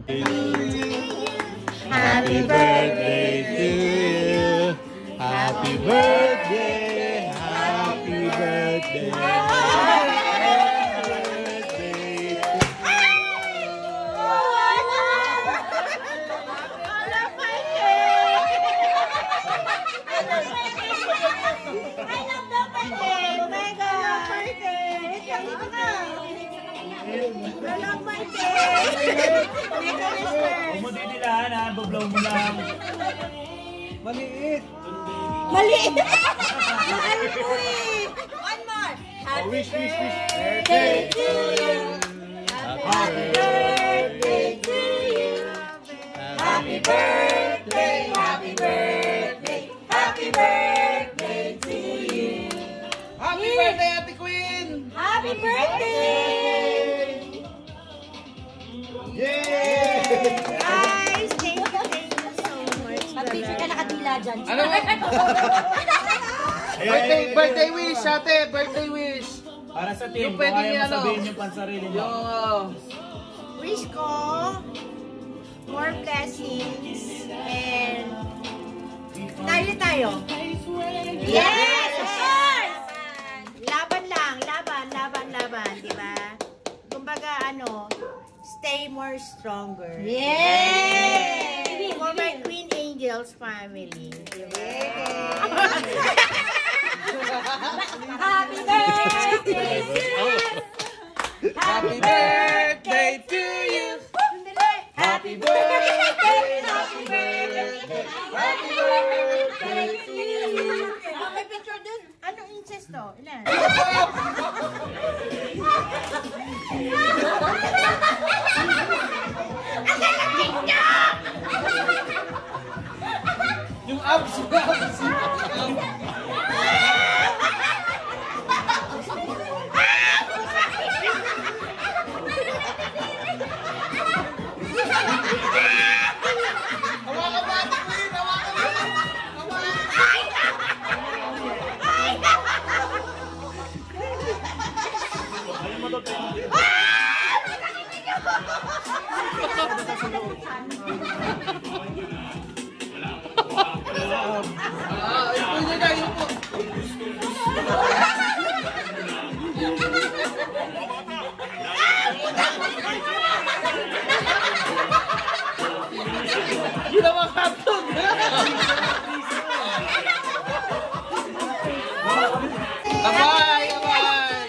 Happy birthday to you. Happy birthday. Happy birthday. Umudinilaan ha, bablaw mo lang. Maliit. Maliit! Mahal mo eh! One more! Happy birthday to you! Happy birthday to you! Happy birthday! Happy birthday! Happy birthday to you! Happy birthday, Ate Queen! Happy birthday! Yay! Guys, thank you so much. Mag-picture ka nakadila dyan. Ano? Birthday wish, ate! Birthday wish! Para sa team, Yung kung pwede ayaw ano, masabihin yung pansarili mo. Wish ko more blessings and tayo. Yes! Of course! Laban lang, laban, di ba? Kumbaga stay more stronger. Yay! For my Queen Angels family, di ba? Happy birthday to you! Happy birthday to you! Happy birthday! Happy birthday! Happy birthday to you! May picture dun. Anong inches to? Ilan? Yung abs! Bye!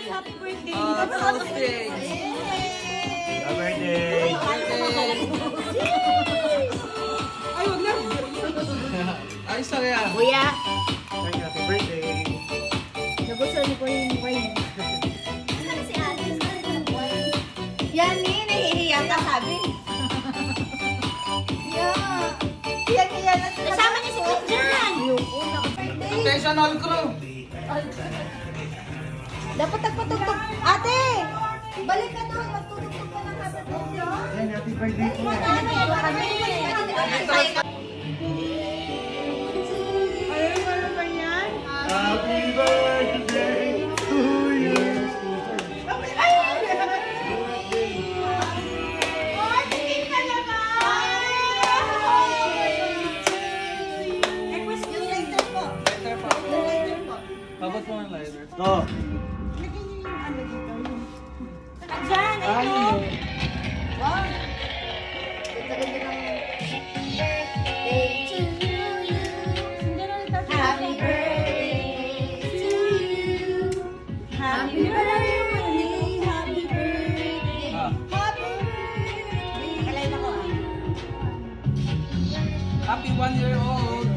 Happy birthday! Happy birthday! Ay, wag na! Ayos lang yan. Kuya, Happy birthday. nagustuhan niyo po yung wine. Saan si Alice? Yan eh, nahihiya ka sabi. Yan. Kasama niya si Kim dyan. Professional crew. Dapat nagpatugtog. Ate! Balik ka doon. Magtutugtog ka ng kapatid. Happy birthday po. Ano ba yan? Happy birthday to you! Habot mo ang lighter. Ito. Diyan, ayun. Wow. Happy birthday to you. Happy birthday, happy birthday. Happy birthday. Kalain ako ah. Happy 1-year-old.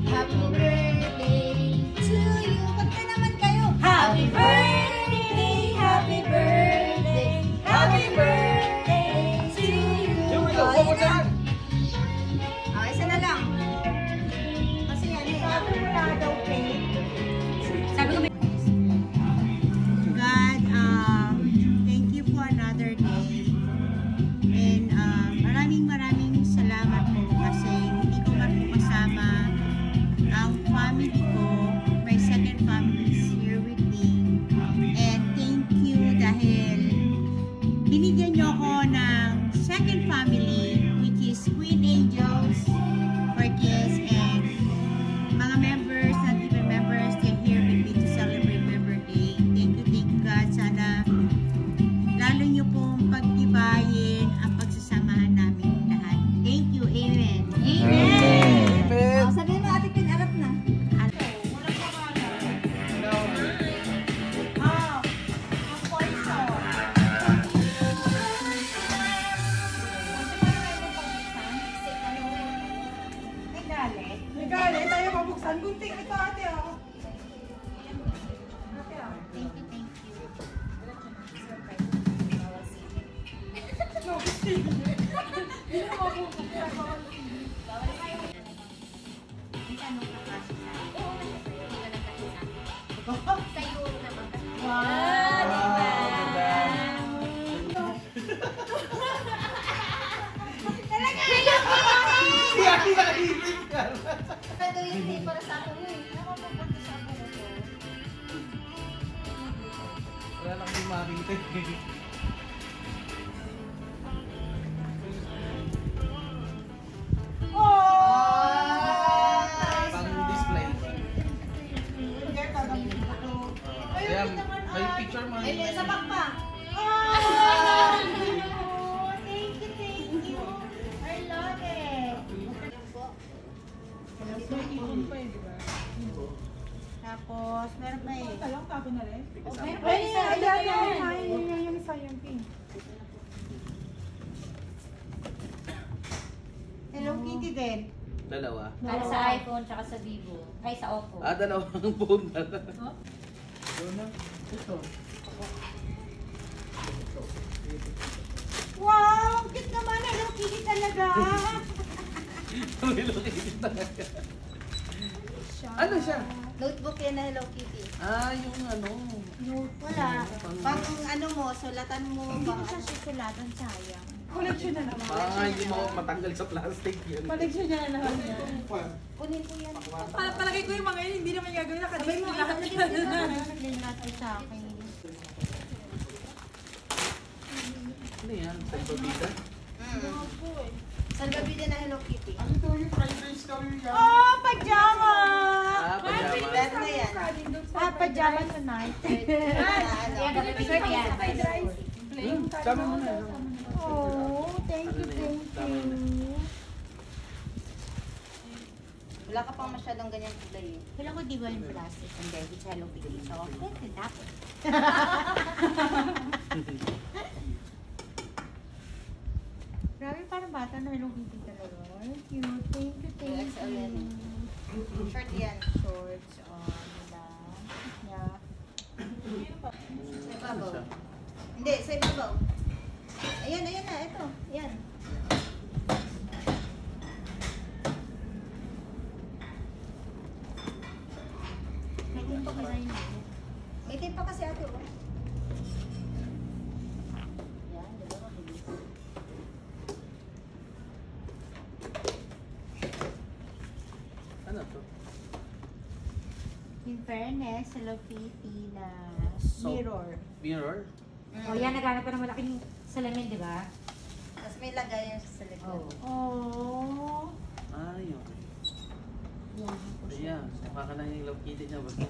Happy birthday to you. Kanta naman kayo. Happy birthday, happy birthday, happy birthday to you. One more time. Isa na lang. Kasi yan eh. Sabi mo na daw cake. Sabi ko God, thank you for another day. And maraming salamat po kasi hindi ko Anong kakasya sa akin? Oo, hindi ka nagkasya sa akin. Sa'yo naman kasi. Wow, ganda. Talaga! Siya naisip ka. Pero hindi para sa akin yun. Nakapagpunta sa ako na to. Wala lang yung makita. Pang display. Kaya may picture mo. Ay, may sabak pa. Thank you. I love it. Tapos, meron pa eh. Talang tapo na rin. Meron pa isa. Yung isa yung pink. Hello Kitty din. Dalawa. Para sa iPhone tsaka sa Vivo. Ay, sa Oppo. Ah, dalawang phone na. Ito. Wow! Ang cute naman. Hello Kitty talaga. May location talaga. Ano siya? Notebook yan na Hello Kitty. Ah, yung ano. Wala. Pang ano mo, sulatan mo. Hindi Bang ko siya susulatan sayang. Collection na naman. Ah, hindi mo matanggal sa plastic yun. Collection niya na naman yan. Kunin ko yan. Palagay ko yung mga yun, hindi naman gagawin na Sabay mo, lahat ilagay yan. mo na. Naglagay natin sa akin. Ano yan? Salvavida? Salvavida na Hello Kitty. Oh, pajama! Ah, pajama. Best na yan. Pajama tonight. Kaya gagawin ko yan. Sama mo na. Oh, thank Ano you, na yun? thank Tama na. you. Wala ka pang masyadong ganyan kulay eh. Kailan ko di ba yung plastic? Hindi, it's Hello Kitty. So, okay, dapat. Grabe, parang bata na Hello Kitty talaga. Cute. Thank you, thank XL yan. you. Short yan. Shorts on lang. Yeah. Sa ibabaw. Hindi, sa ibabaw. Ayan na. Ito. Ayan. May tin pa kasi. May tin pa kasi ate. Oh. Yan, di ba mabilis? Ano to? In fairness, Hello Kitty na So- mirror. Mirror? O yan, naghanap ka ng malaking salamin, di ba? Tapos may lagayan sa likod. Oo. Oh. Ay, okay. Ayan, mukha ka na yung Love Kitty niya. Basta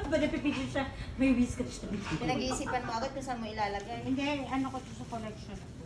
Ba napipigil siya? May whisker siya. Pinag-iisipan mo agad kung saan mo ilalagay. Hindi, ano ko to sa collection ko.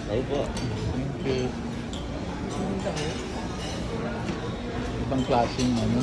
Opo. Thank you. Ibang klaseng ano.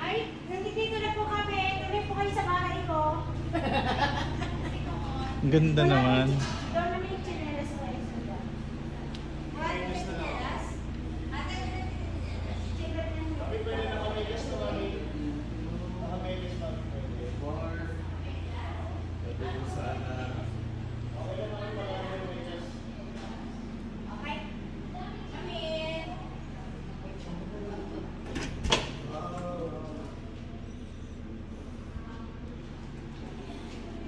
Ay, nandito na po kami. Kami po kayo sa bahay ko. Ang ganda naman. Doon namin yung chinelas ko. Chinelas? Okay. Come in.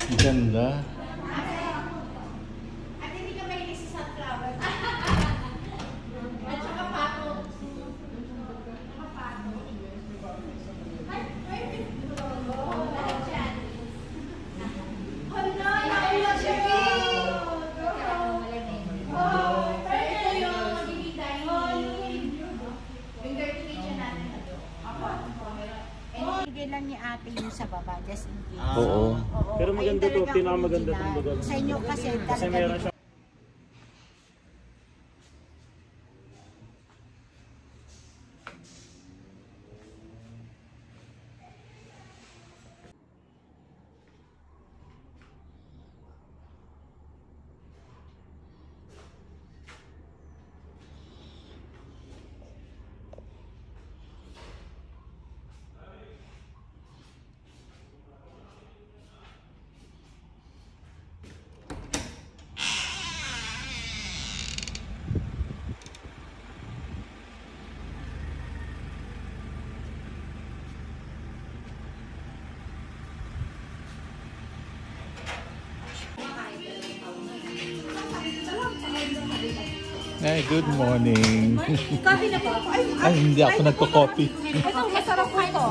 Ang ganda. At hindi ka mahilig sa sunflower. At saka pato. Saka pato. Ay, wait. Lahat yan. Hala, naulan siya. Oh, pero ito yung magiging dining. Yung dirty kitchen natin. Bigay lang ni ate yung sa baba, just in case. Oo. Oo, Pero ayun maganda to, talaga pinakamaganda original. tong lugar. Sa inyo kasi Kasi talaga meron siya. Ay, good morning. Coffee na po. Ay, hindi ako nagko-coffee. Ito, masarap po ito.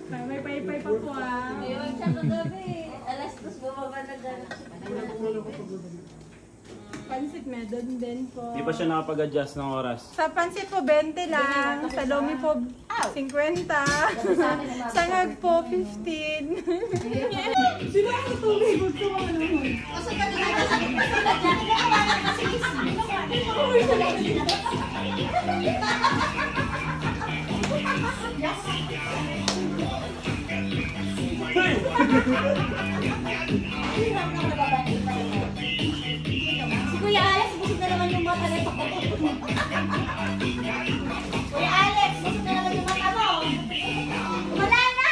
May paypay pa po ah. Ayun, sa kagabi. Alas Pansit medon din po. Di pa siya nakapag-adjust ng oras. Sa pansit po 20 lang, sa lomi po 50, sa ngag po 15. Sino ang tubig? Gusto mo naman. Si Kuya Alex, busog na naman yung mata nito. Kuya Alex, busog na naman yung mata mo. Wala na!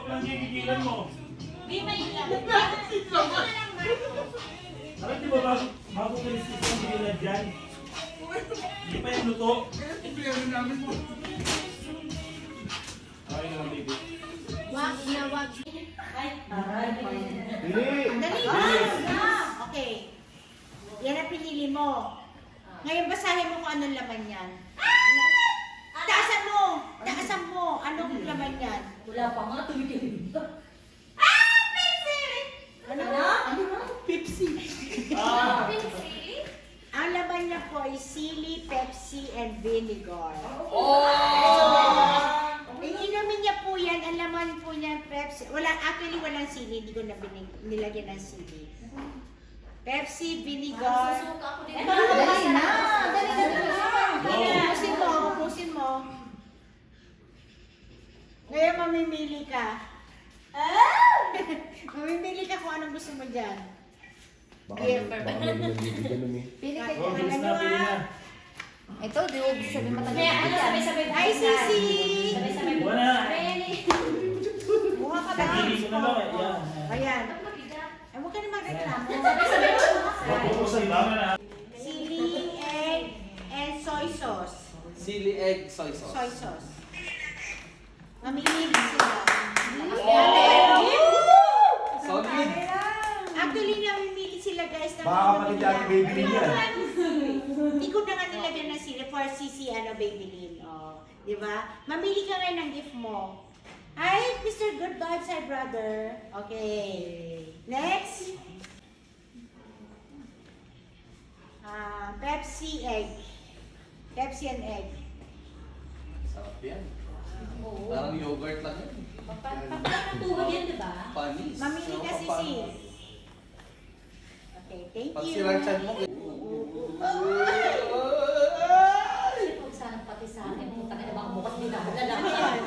Nangigigilan mo. Di may Alam di ba bago ka yung system gigilan dyan? Hindi pa yung luto. Okay naman, baby. wag na wag. Dali na! Okay. Yan ang pinili mo. Ngayon basahin mo kung anong laman yan. Taasan mo! Taasan mo! Anong laman yan? Wala pa nga, tumitingin. Pepsi! Ano? Pepsi. Ang laman niya po ay sili, Pepsi, and vinegar. Inumin niya po yan. Ang laman po niya Pepsi. Actually, walang sili. Hindi ko na nilagyan ng sili. Pepsi, vinegar. Dali na! Ubusin mo, ubusin mo. Ngayon mamimili ka. Mamimili ka kung anong gusto mo dyan. Pili ka Ano Pili na, pili na. Ito, di ko sabi matagal. Kaya ano, sabay-sabay. Ay, Sisi! Wala. Mukha ka ba? Pili ko na lang. Yan. Ayan. Ay, huwag ka naman reklamo. Pupusay lang na. Sili, egg, and soy sauce. Chili egg soy sauce. Soy sauce. Mamimili sila. Solid. Actually, namimili sila guys. Baka kapatid natin baby yan. Hindi ko na nga nilagyan ng sili for Sisi, Babylin. Oh, di ba? Mamili ka ngayon ng gift mo. Hi, Mr. Good Vibes, hi brother. Okay. Next. Pepsi egg. Pepsi and egg. Sarap yan. Parang yogurt lang yan. Tuhod yan, di ba? Panis. Mamili ka, Sisi. Okay, thank Pag you. siranchan mo. Huwag sanang pati sa akin. Punta ka na baka bukas din ako. Ano yan?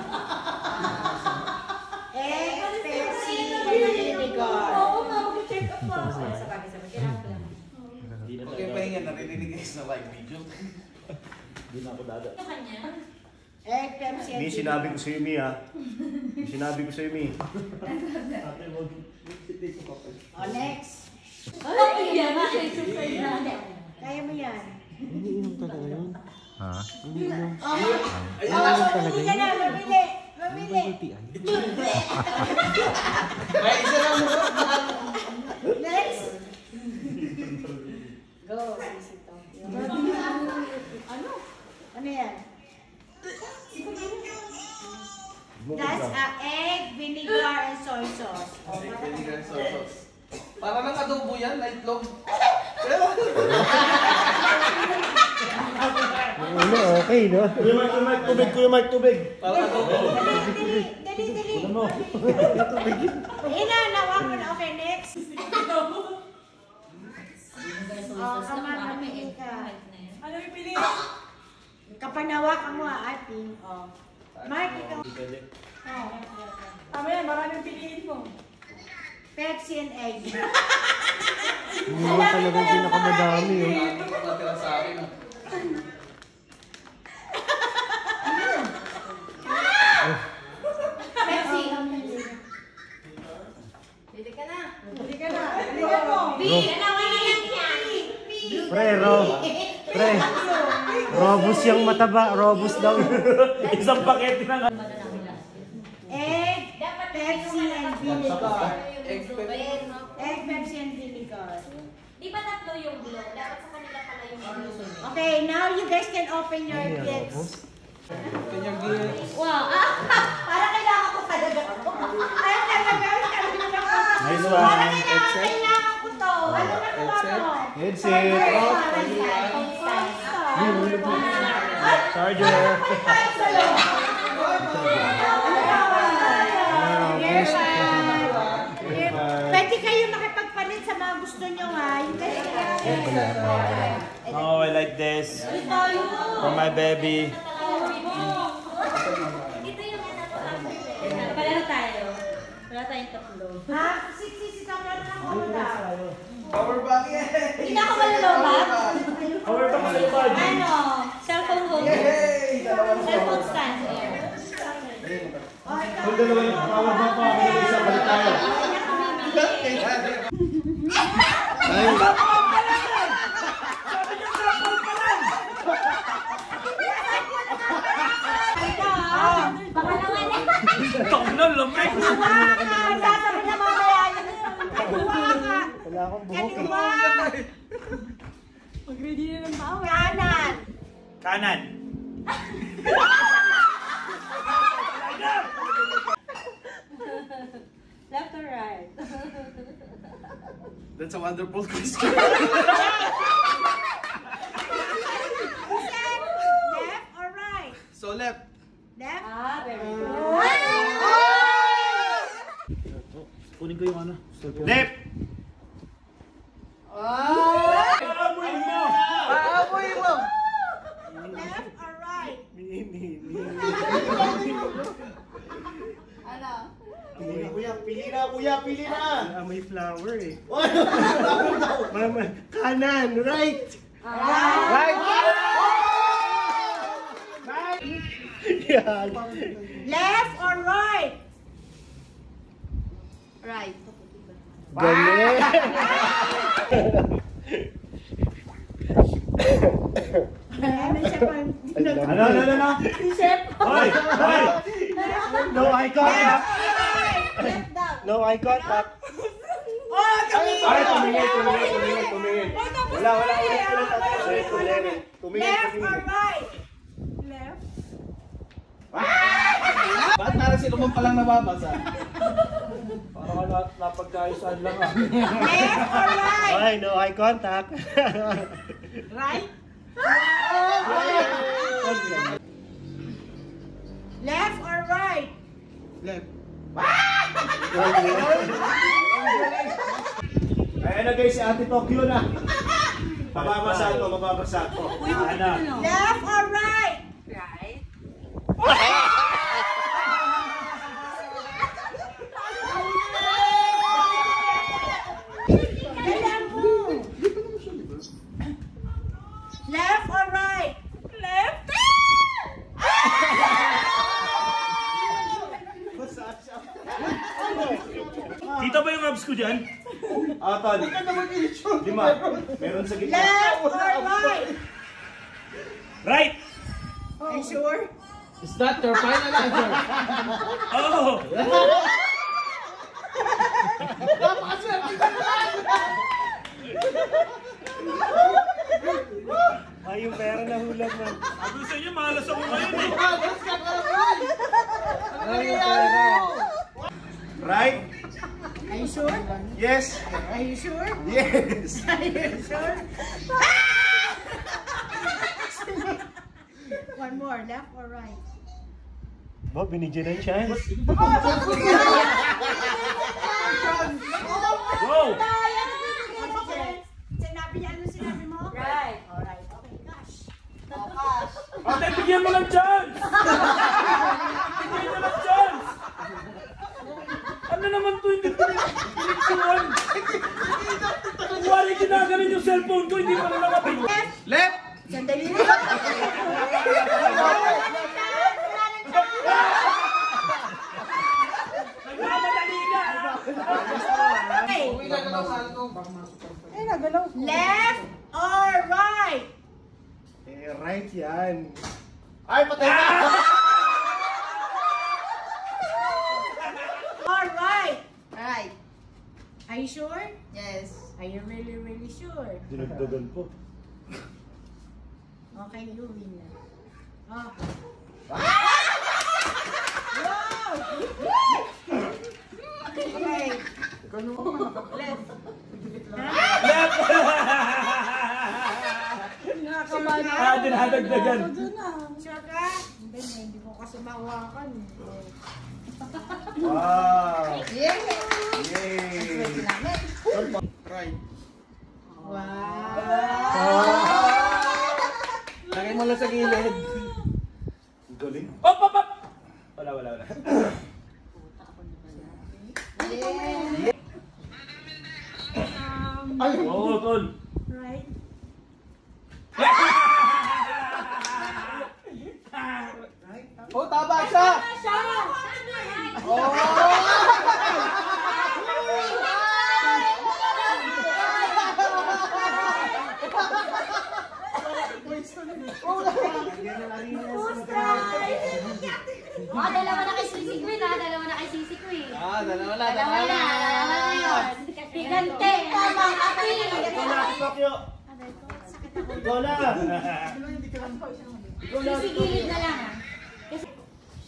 Egg, Pepsi, vinegar. Oo, mag-check up pa. Sa bagay, kailangan ko lang. Hindi na Okay, pahinga. Narinig guys na live video. Hindi na ako dada. Ito kanya. Egg, Pepsi, and Mi, sinabi ko sa'yo, Mi, ha? Sinabi ko sa'yo, Mi. Oh, next. Ay, yan. Exercise na. Kaya mo yan. Ha? Mamili ka na, mamili. Mamili. May isa lang mo. Next. Go, Sisi to. Ano? Ano yan? That's egg, vinegar, and soy sauce. Oh, Egg, parang- vinegar, soy sauce. Para ng adobo yan, light log. Ano, okay, no? Kuya Mark, tubig, Kuya Mark, tubig. Para adobo. Dali. Ano mo? Nawa ko na. Okay, next. Oh, come on, mamili ka. Ano yung pili? Kapanawakan mo, ate. Oh. Mark, ikaw. Tama yan, maraming piliin mo. Pepsi and egg. Hindi mo talaga pinakamadami, oh. Ano pa natira sa akin? Pepsi. Pili ka na. Hindi ka na. Bigyan mo. Dalawa na lang yan. Pre, Robus yung mataba, Robus daw. Isang pakete na nga. Egg, Pepsi, and vinegar. Egg, Egg, Pepsi, and vinegar. Di ba tatlo yung blue? Dapat sa kanila pala yung blue. Okay, now you guys can open your gifts. Kanyang gift. Wow, parang kailangan ko talaga to. Ay, talaga. Nice Parang one. kailangan ko to. Ano na naman mo? Headset. Charger. Pwede kayo makipagpalit sa mga gusto nyo ha. Oh, I like this. For my baby. Palaro tayo. Wala tayong tatlo. Ha? Si Kamara na ako na. Power bank eh. Hindi na ako malulobak. Power bank sa ibad. Ano? Cellphone holder. Yay! Dalawa na Cellphone stand. Kung dalawa yung power bank pa, may isa balik tayo. Pangalawa na. Tok na, lamig. Sasabi na mamaya yun. Kuha ka. Wala akong buhok eh. Kaliwa. Mag-ready na ng power. Kanan. Kanan. Left or right? That's a wonderful question. Left or right? So left. Left? Very good. Kunin ko yung ano. cellphone. Left. Paamoy mo! Paamoy mo! Left or right? Pili na, may flower eh. Mama, kanan, right. Right! Yan. Left or right? Right. Galing. Ano siya pa? Ano? Hoy! Hoy! No eye contact. Left daw. No eye contact. Oh, Ay, tumingin. Wala. Ulit. Left or right? Left. Ba't parang sila mo palang nababasa? Parang napagkaisaan lang ah. Left or right? Ay, no eye contact. Right? Left or right? Left. Ayan na guys, si Ate Tokyo na. Mababasa to. Ana. Left or right? Right. Alam mo. Left or right? Left. Kita ba yung abs ko dyan? Tol. 5. Meron sa gitna. Left or right? Right. Are you sure? Is that your final answer? Oh. Ay, yung pera na hulag man. Sabi sa inyo, malas ako ngayon eh. Right? Are you sure? Yes. Are you sure? Yes. Are you sure? One more, left or right? Bo, binigyan ng chance. Go. Sinabi niya, ano sinabi mo? Right. Alright, okay, gosh. Ate, bigyan mo ng chance. Bigyan mo ng chance. Ano naman to, hindi pinagsuhan. Kuwari ginaganin yung cellphone ko, hindi pa na nakapit. Left! Sandali. Nagmamadali ka. Okay. Uwi ka na lang sa alto. Left or right? Right yan. Ay, patay na! Or right? Right. Are you sure? Yes. Are you really, really sure? Dinagdagan po. Okay, you win na. Oh. Dinadagdagan. Sure ka? Hindi ko kasi mahawakan. Wow! Yay! Yay! Right. Lagay mo lang sa gilid. Galing. Op! Wala. Ay! Oo, tol. Right? Oh, tama siya! Dalawa na kay Sisi Queen ha. Dalawa na kay Sisi Queen. Dalawa na. Dalawa na yun. Higante. Tama, ate. Ikaw na, Tokyo! Ikaw na! Sisi gilid na lang ha.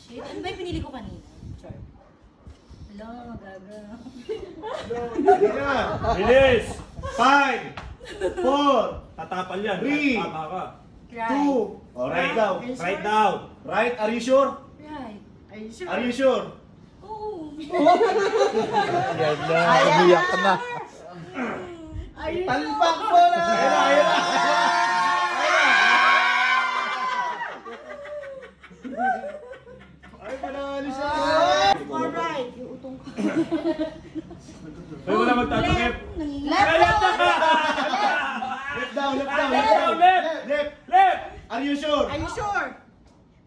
Shit, ano ba yung pinili ko kanina? Wala, magaga. Hindi na! Bilis! 5, 4, Tatapal yan. Three. Tama ka. 2, oh, right down. Right now. Right, are you sure? Right. Are you sure? Oo. Yan na, umiyak ka na. Talpak mo na! Ayun na! Ay, panalo siya! Alright, yung utong ko. Ay, wala magtatakip. Left down. Left down, left down, Left down, left. Left! Left! Are you sure? Are you sure?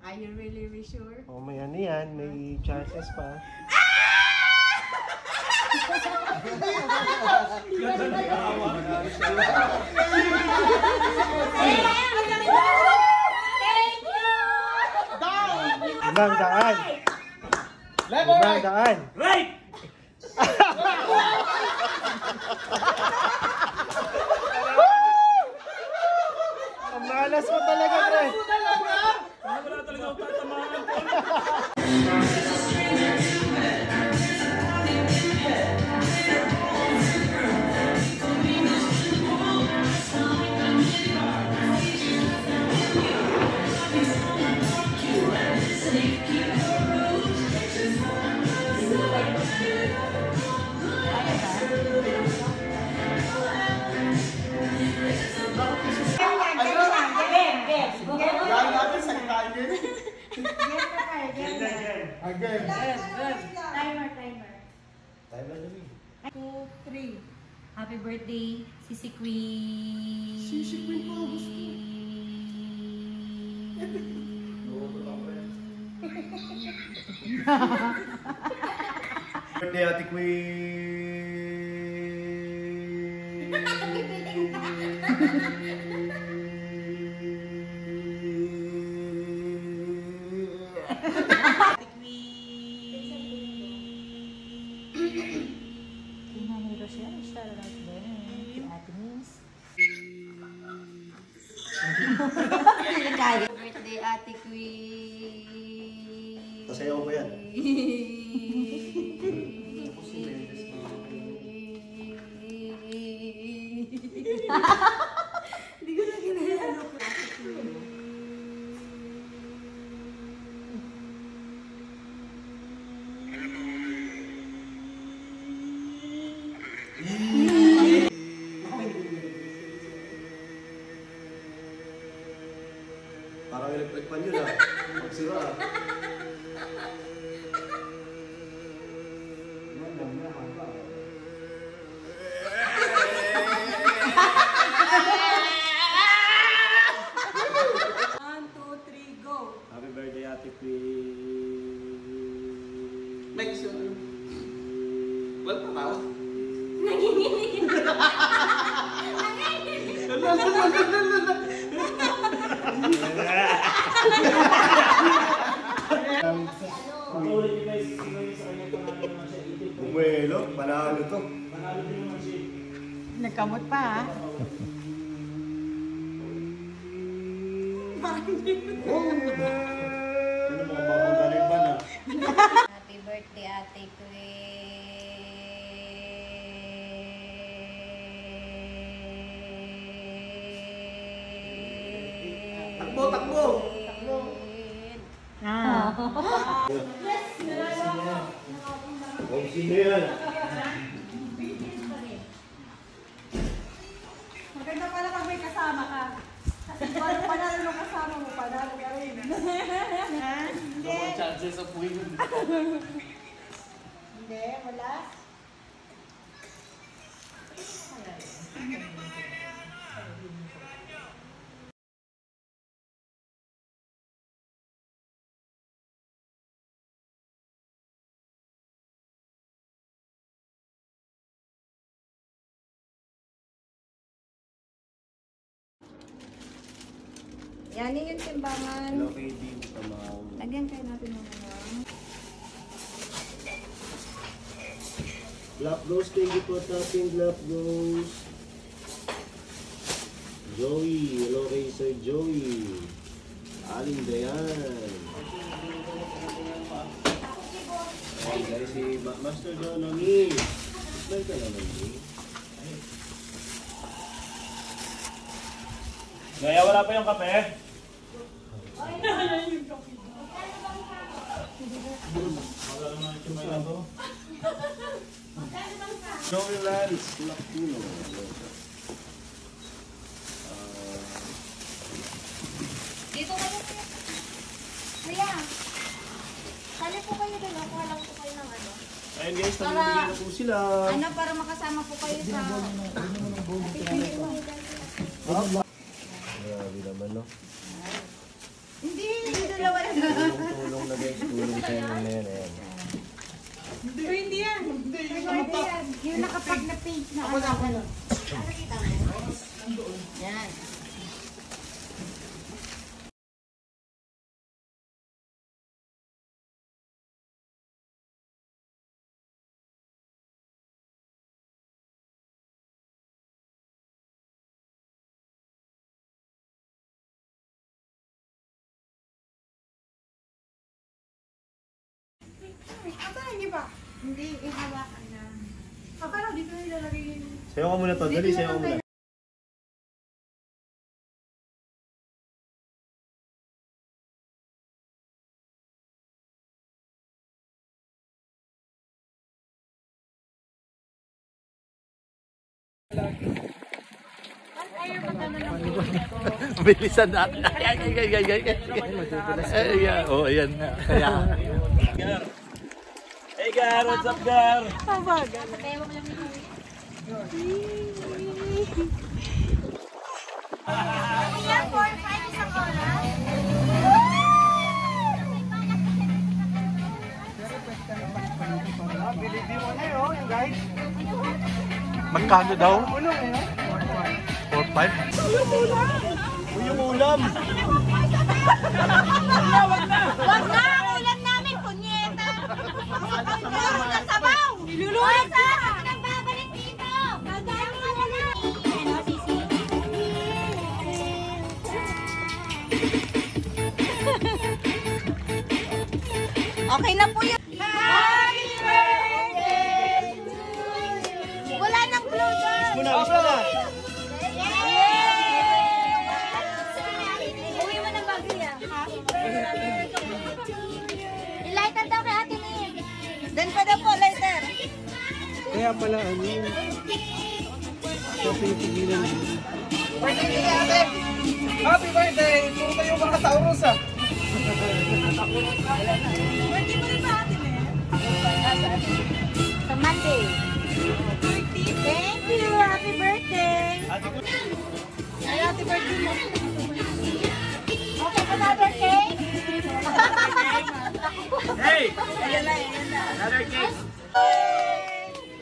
Are you really sure? Oh, may ano yan, may chances pa. Thank you. Ibang daan. Left or Ibang right? daan. Right! Ang malas mo talaga, pre. Wala talaga ako tatamaan, tol. Yan natin sa kanin. Again. Timer. Time lang yun. 2, 3. Happy birthday, Sisi Queen. Sisi Queen po, gusto. Birthday, Ate Queen! Birthday, Ate Queen. Pasayaw ko yan. Hindi ko na ginagawa. Parang electric pan yun ah. Magsira ah. Happy birthday, Ate Queen. Mike, so... Wala pa tao. Patuloy niyo guys, sinabi sa kanya panalo naman siya. Bumuelo, panalo to. Panalo din naman siya. Nagkamot pa ha? mo, mamagaling ba na? Happy birthday, Ate Queen. Takbo, takbo! Kung sino yan? Maganda pala pag may kasama ka. Kasi parang panalo nung kasama mo, panalo ka rin. Hindi. Chances of winning. Hindi, wala. Yan yung timbangan. Okay, din tamang. Lagyan kayo natin ng ano. Black Rose, thank you for tapping Black Rose. Joey, hello kay Sir Joey. Aling Dayan. Hey guys, si Master John Ami. Smile ka naman eh. Gaya, wala pa yung kape? Joey Lance, Latino. Dito kayo, Kuya. Sali po kayo doon. Kuha lang po kayo ng ano. Ayun guys, tamibigyan na po sila. Ano, para makasama po kayo sa... Grabe naman, no? Hindi dalawa na. Tulong na guys, tulong tayo na yan. Ayan. Hindi yan. Yung nakapag na page na ano. Yan. Asa hindi ba? Hindi, ihawakan na. Akala dito nilalagay yung... Sayo ka muna to, dali, sayo ka muna. Bilisan natin. Ayan, oh, ayan nga. Kaya, Hey Gar, what's up Gar? magkano daw? 4-5? Uy, yung ulam! Wag na! Ang ulam namin, punyeta! Ang sabaw! Niluluwas ha! Nang babalik dito! Dadaan ka na na! Ano, Sisi? Okay na po yun! Happy birthday! Wala nang blue doon! Muna, wish mo na! Uwi mo ng bagay ah. Happy birthday! I-lighter daw kay Ate Nin. Dan pa daw po, lighter. Kaya pala, ano yun? Siya pinipigilan yun. Birthday ni ate! Happy birthday! Puro kayo mga Taurus ah! Birthday mo rin ba Ate Nen? Sa Monday. Thank you! Happy birthday! Ay, Ate birthday mo. Okay, another cake? Hey! Ayan na, ayan na. Another cake!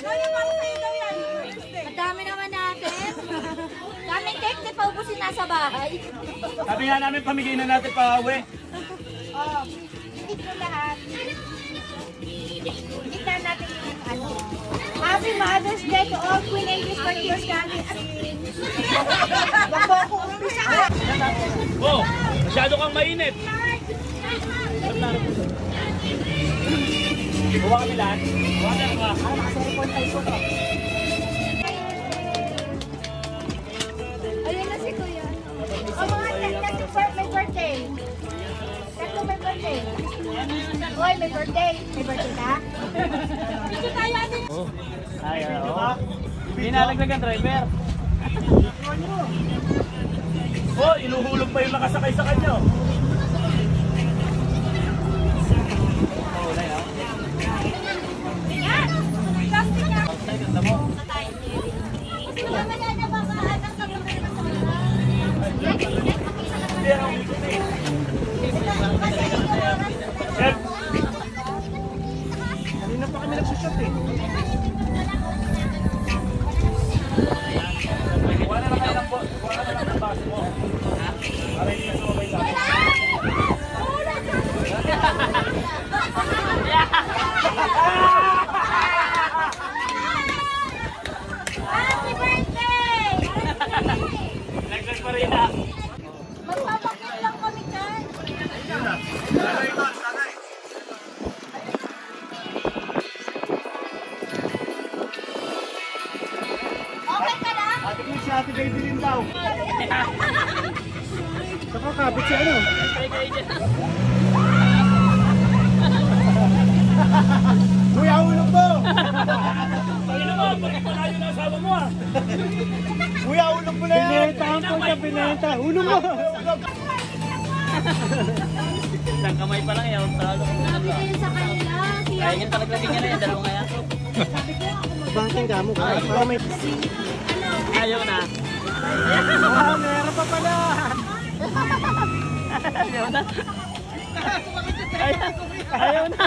Kaya para sa'yo daw yan. Birthday. Madami naman natin. Kaming cake, di pa ubusin nasa bahay. Sabi nga namin pamigay na natin pa uwi. Oh, hindi ko lahat. Hindi na natin yung ano. Happy Mother's Day to all Queen English Partners namin. Wag po ako umpisa. Oh, masyado kang mainit. Buwa kami lahat. Buwa na ka. Ayun na si Kuya. Oh, mga may birthday. Tatlo may birthday. Hoy, may birthday. May birthday ka? Dito tayo atin. Ay, oo. Pinalaglag ang driver. Oh, inuhulog pa yung nakasakay sa kanya. Yan! Plastic na! Ganda mo. Wala na baka anak ka ba kayo sa wala? Hindi, ang ikot eh. Chef! Kanina pa kami nagsushot eh. Wala na kayo ng baso mo. Para hindi na sumabay sa akin. Happy birthday! Naglag pa rin ha. Magpapakit lang kami dyan. Okay ka lang? Ate ko si Ate Baby rin daw. Saka kapit siya ano? Kuya, ulog mo! Ayun naman, pagpapalayo na asawa mo ah. Kuya, ulog mo na yan! Pinenta ko siya, pinenta. Ulog mo! Isang kamay pa lang yan. Talo ko na lang. Ayun sa kanila. Kaya yung talaglagin niya na yan. Dalawa nga yan. Bangking ka mo. Para may... Ayaw na. Ah, meron pa pala! Ayaw na. Ayaw na.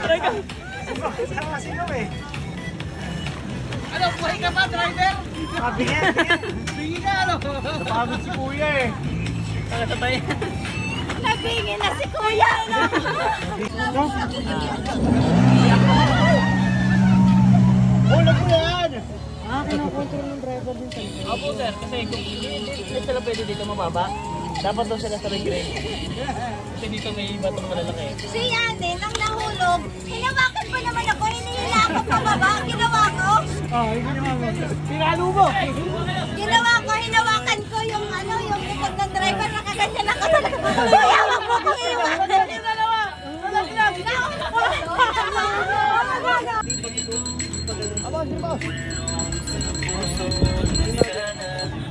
Talaga. Sino eh? Ano, buhay ka pa, driver? Bingin! Bingi ka, ano? Napagod si Kuya eh. Tatay. Nabingin na si Kuya. Ulog mo yan! Opo sir, kasi kung hindi sila pwede dito mababa, dapat doon sila sa ring-ring. Kasi dito may batong malalaki. Si Ate, nang nahulog, hinawakan pa naman ako, hinihila ako pababa. Ang ginawa ko, Pinalo mo! hinawakan ko yung yung likod ng driver, nakaganyan ako sa likod. Kuya, wag mo ko iwan. Yung dalawa, walang lang.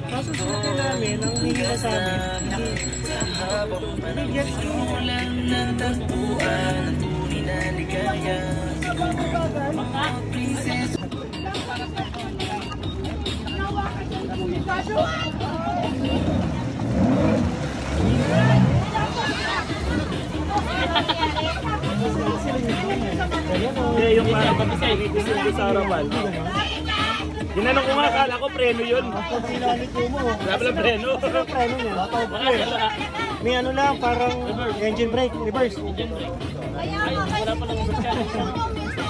Masusunod ka namin, ang hihila sa amin. Hindi jet ski. Hindi, yung parang pabisay, hindi sa harapan. Ginanong ko nga, akala ko preno yun. Pag sinanit mo, Wala palang preno. preno niya. May ano lang, parang engine brake, reverse. Ay, wala palang reverse ka.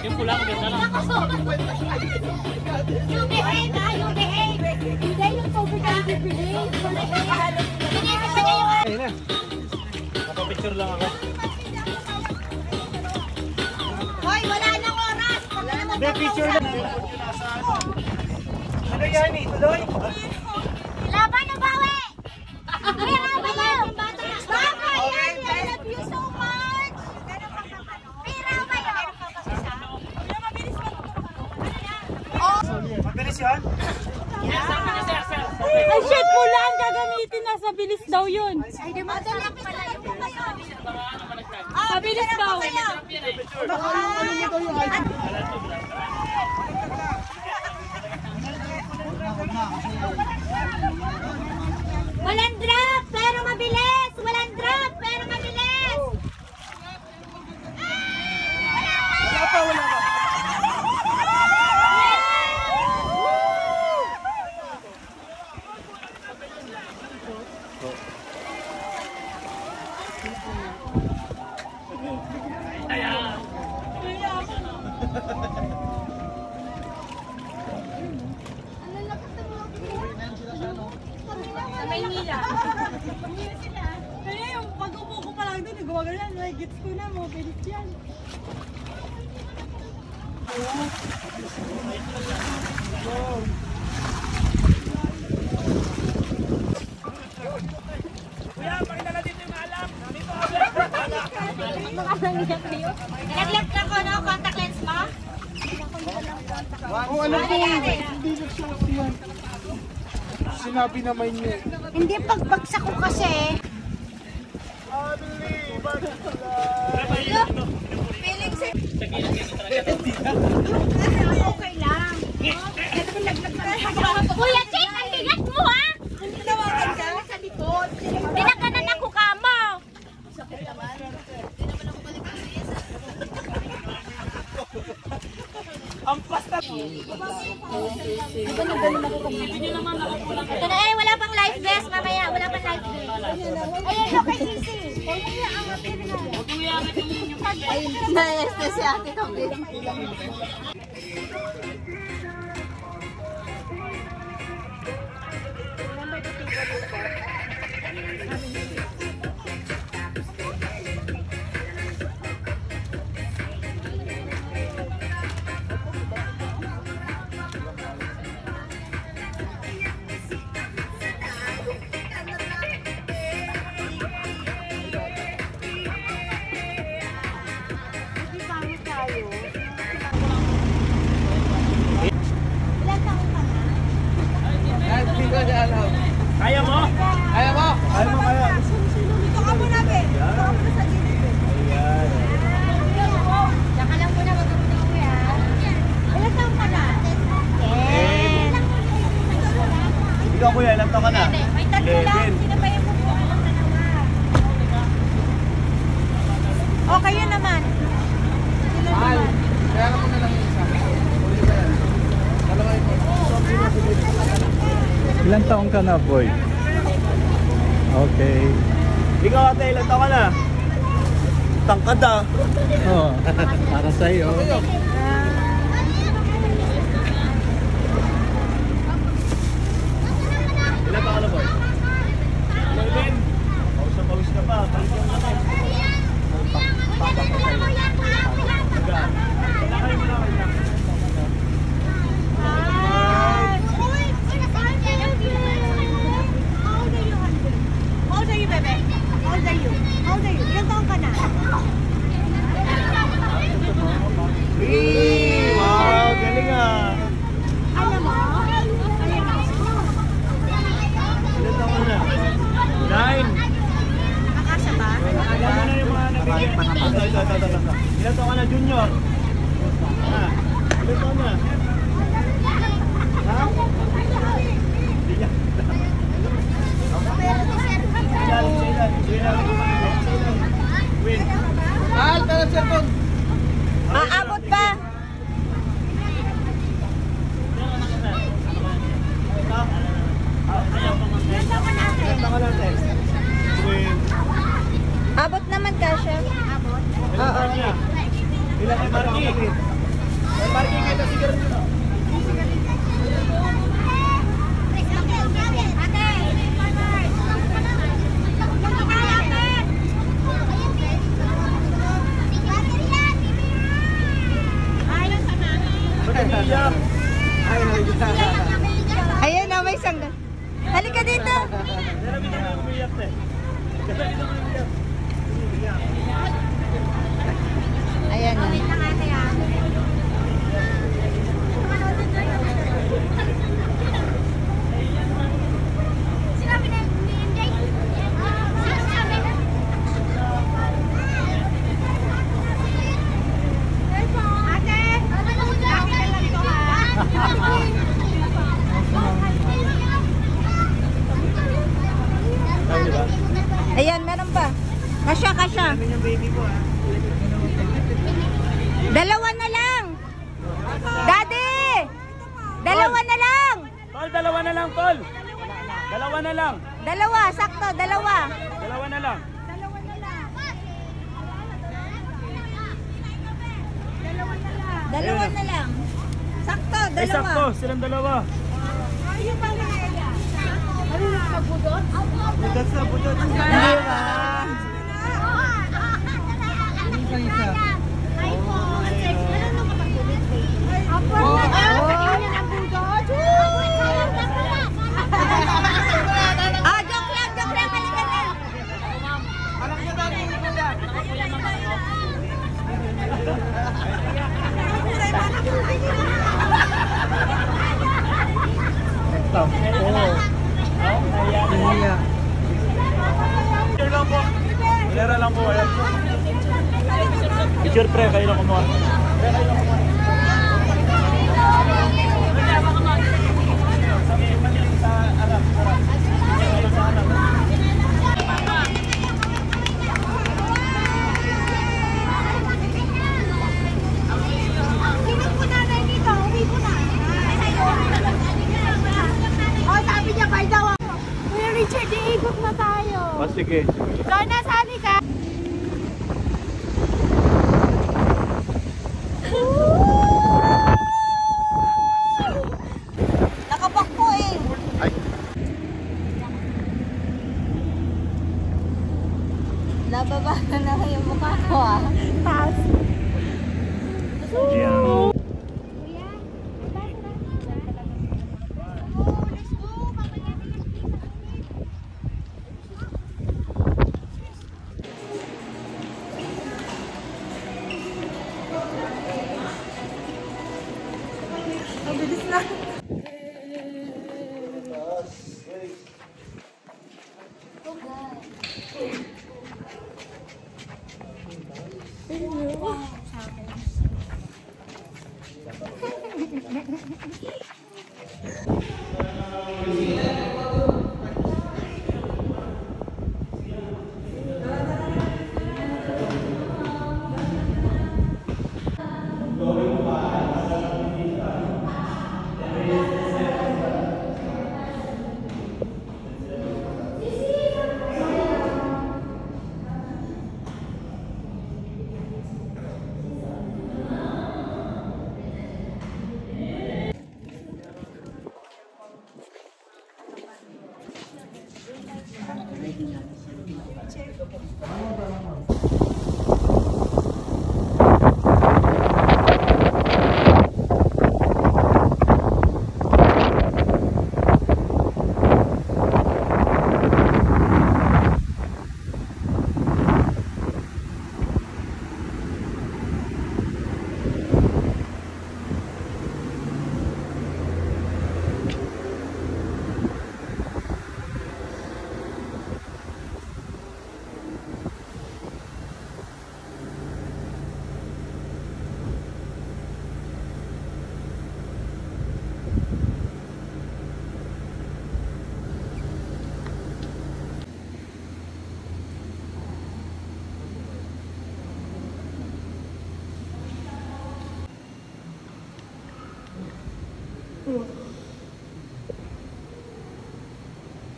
Yung pula ko, ganda lang. You behave, you behave. Hindi yung COVID ang behave. Binibig pa niya yung Ayun na. Napapicture lang ako. Hoy, wala nang oras. Wala nang Hindi, picture lang. Ano yan eh, tuloy? Laban na bawi! Kaya laban na! Baka yan! I love you so much! Pira ba yun? Mabilis yan? Ay, shit, pula ang gagamitin na sa bilis daw yun. Ay, di madali ang palayo po kayo. Mabilis daw. Walang drop, pero mabilis! Walang drop, pero mabilis! Wala pa, wala pa. Sa Maynila. Kaya yung pag-upo ko pala lang doon, gumagano yan. Gets ko na, mga pilit yan. Kuya, pakilala dito yung maalam. Dito, Nag-left ka ko, no? Contact lens mo? Oh, alam ko, hindi nagsuot yan. Sinabi naman niya. Hindi, pagbagsak ko kasi. Okay lang. Kuya Chick, ang bigat mo ha! Tinawagan ka? Sa likod. Pinaganan ako kamo. ang pasta. Ito na eh, wala pang life vest mamaya. Wala pang life vest. Ayun, okay, Sisi. Na-este si ate kami. Kaya mo? Kaya mo? Kaya mo, kaya. Dito ka muna, be. Dito ka muna sa gilid, be. Saka lang muna, wag ka muna uwi ha. Ilan taon ka na? Ikaw kuya, ilang taon ka na? May tatlo lang. 11. Sino ba yung kukuha ng dalawa? O, kayo naman. Mahal. Kaya ka muna lang yung isa. Uli ba yan? Dalawa yun. Ilang taong ka na, boy? Okay. Ikaw ate, ilang taon ka na? Tangkad ah. Oh, para sa'yo. Ilang taon ka na boy? 11. Pawis na pawis ka pa. Balik yung naman. How old are you, bebe? How old are you? How old are you? Ilan taon ka na? Wow, galing ah. Alam mo? Ilang taon ka na? 9. Nakasya ba? Alam mo na yung mga nabigyan. Ito. Ilang taon ka na, Junior? Ah, ilang taon na? Ha? Win. Mahal, pero cellphone. Aabot ba? Ilang taon ka natin? Win. Abot naman ka, chef. Abot? Ilang taon niya? Ilang kay Marky? Kay Marky kita siguro nyo. Ayan na, may sangga. Halika dito. Ayan na. Sinabi na ni MJ. Sinabi na. Ate, laki na lang to ha. Ayan, meron pa. Kasya, kasya. Dalawa na lang. Daddy! Dalawa na lang. Tol, dalawa na lang, Tol. Dalawa na lang. Dalawa, sakto, dalawa. Dalawa na lang. Dalawa na lang. Sakto, Ay, dalawa. sakto. Silang dalawa. That's na po doon. Di ba? Kailangan ko, ayan. Picture pre, kayo lang kumuha. Pre, kayo lang kumuha. Sa harap, harap. Sa harap. Sino po nanay dito? Uwi po na. Oh, sabi niya, by daw ako. Kuya Richard, iikot na tayo. Oh, sige. Donna, sali ka. Nakabakbo eh. Ay. Nababa na yung mukha ko ah. Taas. Diyan. Mabilis na.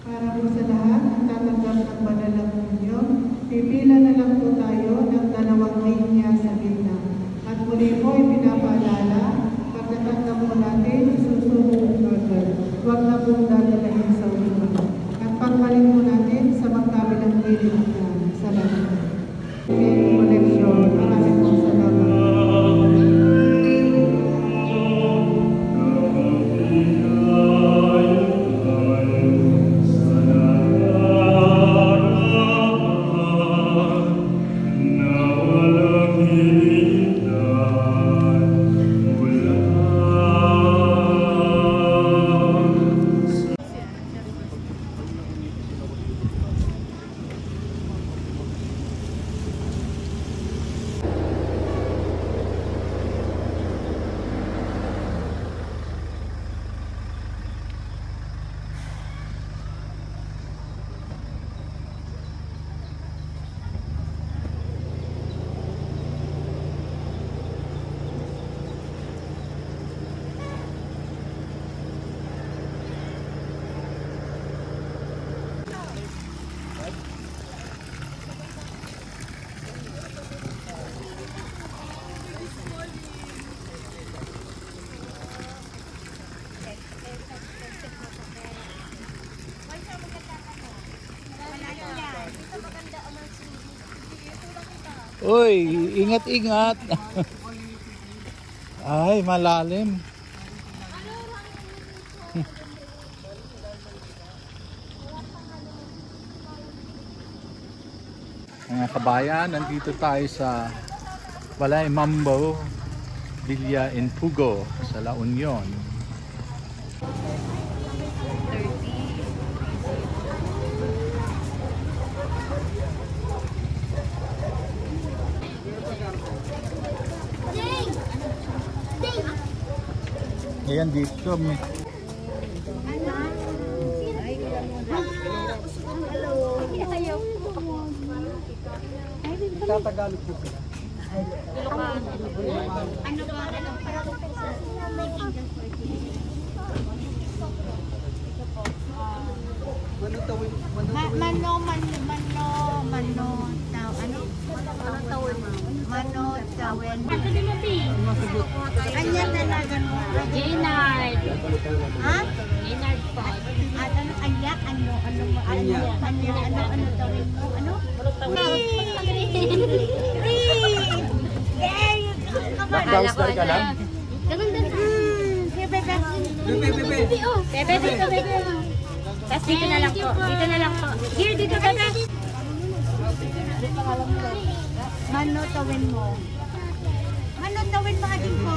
Para po sa lahat, tatanggap ng banal na punyo, pipila na lang po tayo ng dalawang linya sa gitna. At muli po ipinapaalala, pagkatanggap po natin, isusunod agad. Huwag na pong dadalahin sa ulo. At pagbalik po natin sa magkabilang gilid na sa lahat. Koleksyon, maraming po salamat. Uy, ingat-ingat. Ay, malalim. Mga kabayan, nandito tayo sa Balay Mambo, Villa en Pugo, sa La Union. Ayan, dito. Tatagalog po sila. Ano ba? Mano, tawin. Anya dalagan mo? Jaynard. Ha? Jaynard po. Ano tawin mo? Ano? There you go. Come on. Nag-browser ka lang? Ganun din. Bebe. Bebe, dito, bebe. Tapos dito na lang po. Dito na lang po. Here, dito, bebe. Mano, tawin mo. Mano, tawin mo ating ko.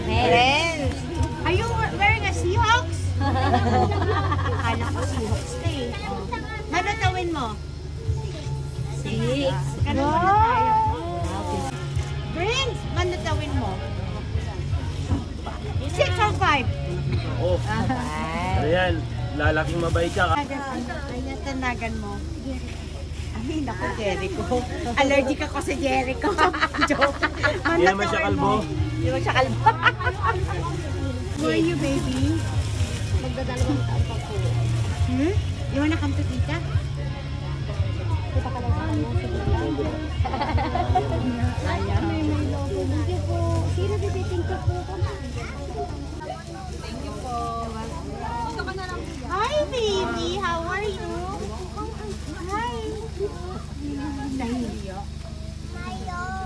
Friends. Are you wearing a Seahawks? Akala ko Seahawks na eh. Mano, tawin mo. 6. Ganun na tayo. Friends, mano, tawin mo. 6 or 5? Oh. Ayan, lalaking mabait ka. Ayan, tanagan mo. Ay, naku, Jericho. Allergic ako sa Jericho. Joke. Hindi naman siya kalbo. Hindi naman siya kalbo. Who are you, baby? Magdadalawang taon pa po. You wanna come to tita? Kita ka lang sa kanya. Ayan. Thank you po. Sino bibiting ko po? Hi, baby. How are you? Hi. Nahihiyo.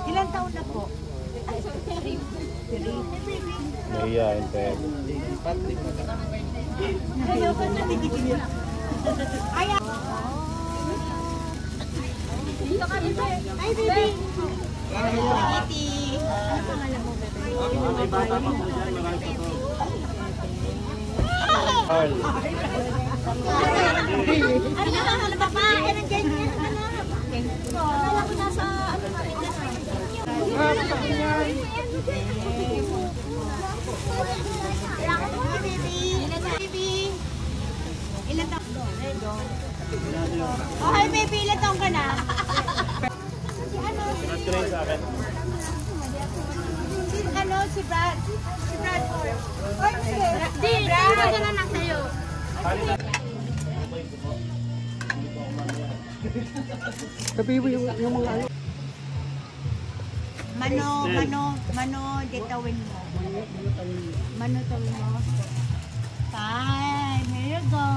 Ilan taon na po? 3. Nahiyain pa yan. Ayan. Hi, baby. Kitty. Ano pangalan mo, baby? May bata pa po dyan, marami pa to. Ano ba pa? Ano ganyan? Akala ko nasa ano pa rin. Hi, baby. Baby. Ilan taon? Oh, hi, baby. Ilan taon ka na? Train sa akin. Si Brad. Si Brad. Di, ano na lang sa'yo? Sabi mo yung mga ano. Mano, ditawin mo. Mano, tawin mo. 5. Here you go.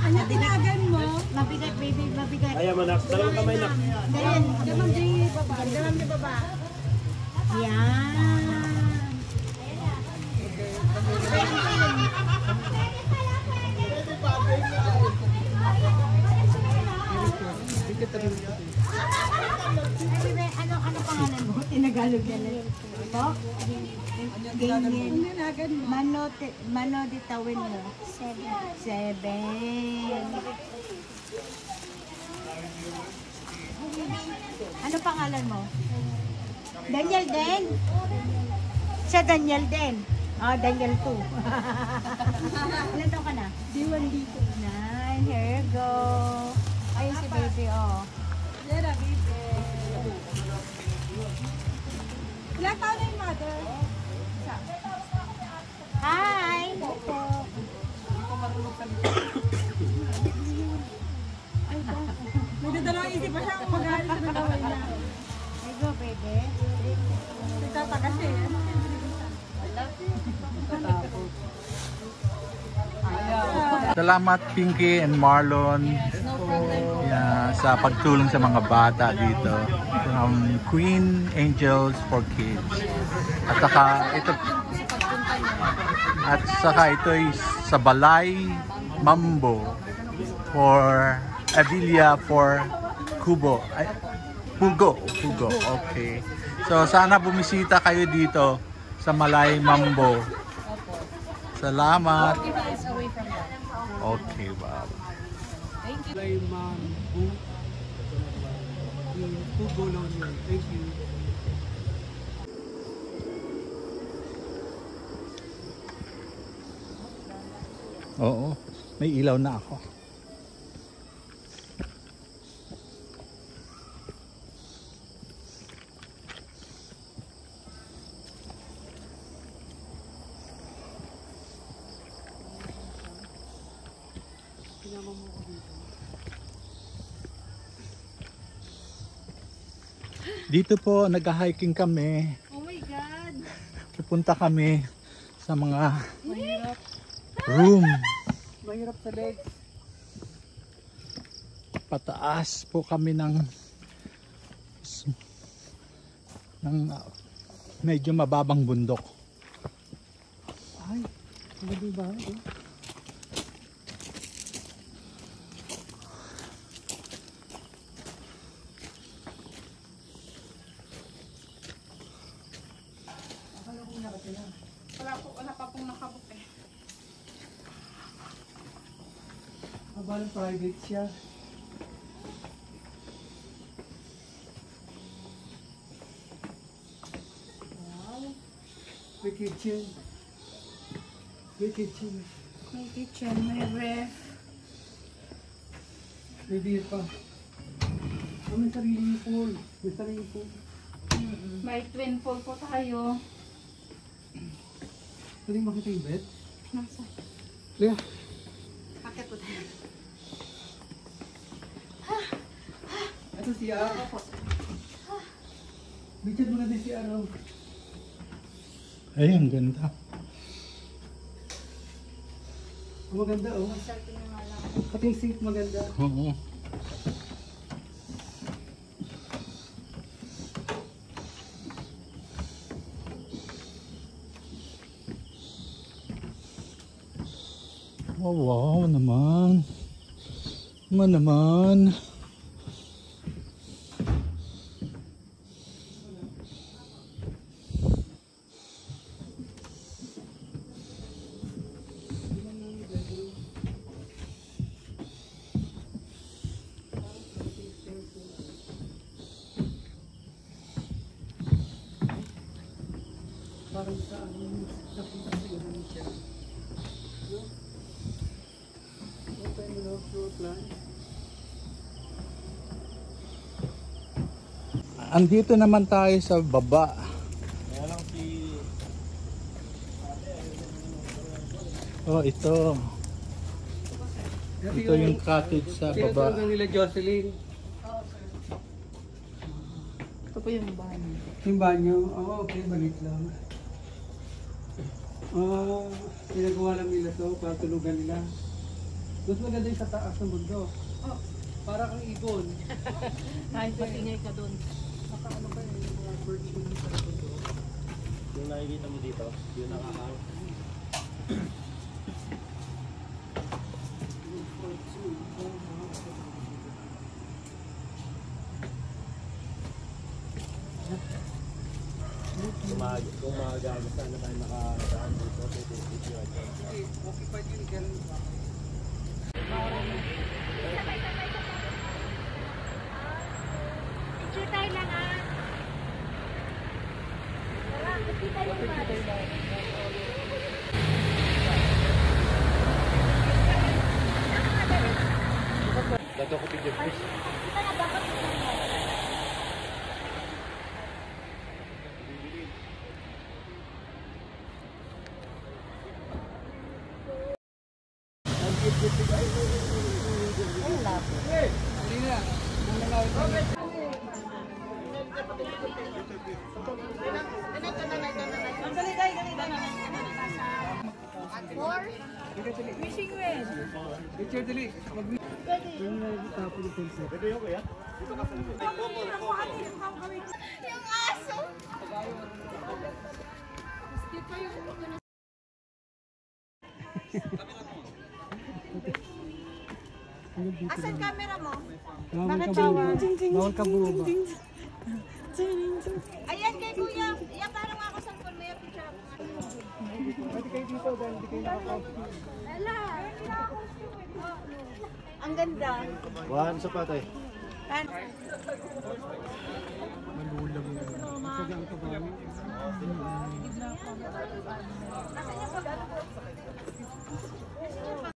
Ano tinagan mo? Mabigat, baby, mabigat. Ayaw mo, Nax. Dalawang kamay, Nax. Ganyan. Damang di baba. Damang di baba. Yan. Ano pangalan mo? Tinagalog yan. Ito? Ganyan. Mano ditawin mo. 7. Ano pangalan mo? Daniel din. Siya Daniel din. Oh, Daniel 2. Ilan taon ka na? D1 dito. 9. Here you go. Ayun si baby, oh. Yera, baby. Ilang taon na yung mother? Hi! Nagdadalawang isip pa siya kung magalit sa nagawin niya. Here you go, baby. Nagtata kasi. Salamat Pinky and Marlon sa pagtulong sa mga bata dito from Queen Angels for Kids. At saka ito ay sa Balay Mambo for Avilia for Pugo. Okay. So sana bumisita kayo dito sa Balay Mambo. Salamat. Okay. kebab. Kay Ma'am Bu. Yung Pugo lang yun. Thank you. Oo, may ilaw na ako. Dito po nag-hiking kami. Oh my God! Pupunta kami sa mga room. Mahirap sa legs. Pataas po kami ng medyo mababang bundok. Ay, ano ba? Wala pa pong nakabook eh. Abang private siya. Wow. May kitchen. May kitchen. May kitchen, may ref. May beer pa. Oh, may sariling pool. May sariling pool. May twin pool po tayo. Pwede makita yung bed? Nasa? Lea. Akit po tayo. Ito si Ara. Bichad mo na din si Ara. Ay, ang ganda. Oh, maganda oh. Pati yung sink maganda. Oo. Oh, wow naman. Naman. Parang sa ano, napunta sa Indonesia. No? Open mo fruit line. Andito naman tayo sa baba. Oh, ito. Ito yung cottage sa baba. Tinatawag nila Jocelyn. Ito po yung banyo. Yung banyo? Oo, okay, balik lang. Pinagawa lang nila to para tulugan nila. Mas maganda yung sa taas ng bundok. Oh, para kang ibon. Ay, patingay ka dun. Nakaano ba yung mga birds mo dito sa bundok? Yung nakikita mo dito, yung nakakao. Kung magagamit sana tayo nakadaan dito, Okay pa yun, ganun pa. Picture tayo lang ah. Tara, picture tayo lang. dato ko picture please. Kita na dapat ito. Fishing well. Picture dali. Tapos yung pencil. Pwede yun kuya? Yung aso. Asan camera mo? Bawal ka buba. Bawal ka buba. Ayan kay kuya. Iyak parang ako sa phone. May picture ako. Pwede kayo dito dahil hindi kayo nakaka-outfit. Ala. Ang ganda. One, isa pa tayo. Malulang. Kasi ang kabayo.